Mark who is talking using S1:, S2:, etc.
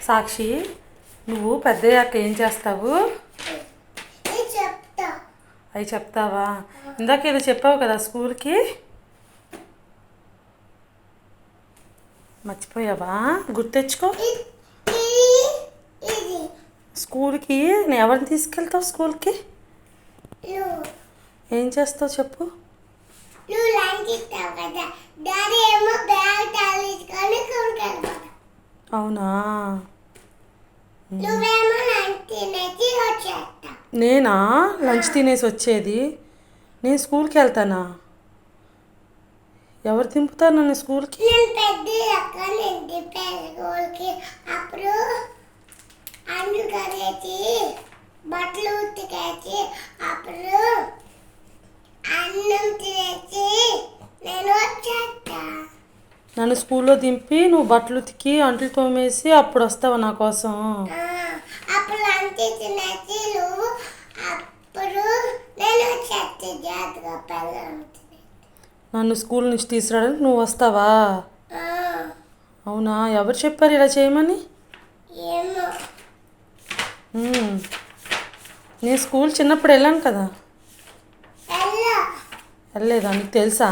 S1: సాక్షి, నువ్వు పెద్దయ్యాక ఏం చేస్తావు? అవి చెప్తావా? ఇందాక ఏదో చెప్పావు కదా స్కూల్కి, మర్చిపోయావా? గుర్తెచ్చుకో. స్కూల్కి ఎవరిని తీసుకెళ్తావు? స్కూల్కి ఏం చేస్తావు చెప్పు? అవునా? నేనా లంచ్ తినేసి వచ్చేది? నేను స్కూల్కి వెళ్తానా? ఎవరు దింపుతారు నన్ను స్కూల్కి?
S2: బట్టలు ఉతికేసి అప్పుడు అన్నం తినేసి నేను వచ్చేస్తా.
S1: నన్ను స్కూల్లో దింపి నువ్వు బట్టలు ఉతికి అంట్లు తోమేసి అప్పుడు వస్తావా నా కోసం?
S2: అప్పుడు అంతే తినేసి నువ్వు అప్పుడు నేను వచ్చేస్తా. జాగ్రత్తగా పెళ్ళం.
S1: నన్ను స్కూల్ నుంచి తీసుకురావడానికి నువ్వు వస్తావా? అవునా? ఎవరు చెప్పారు ఇలా చేయమని?
S2: ఏమో.
S1: నేను స్కూల్ చిన్నప్పుడు వెళ్ళాను కదా. వెళ్ళలేదా? నీకు తెలుసా?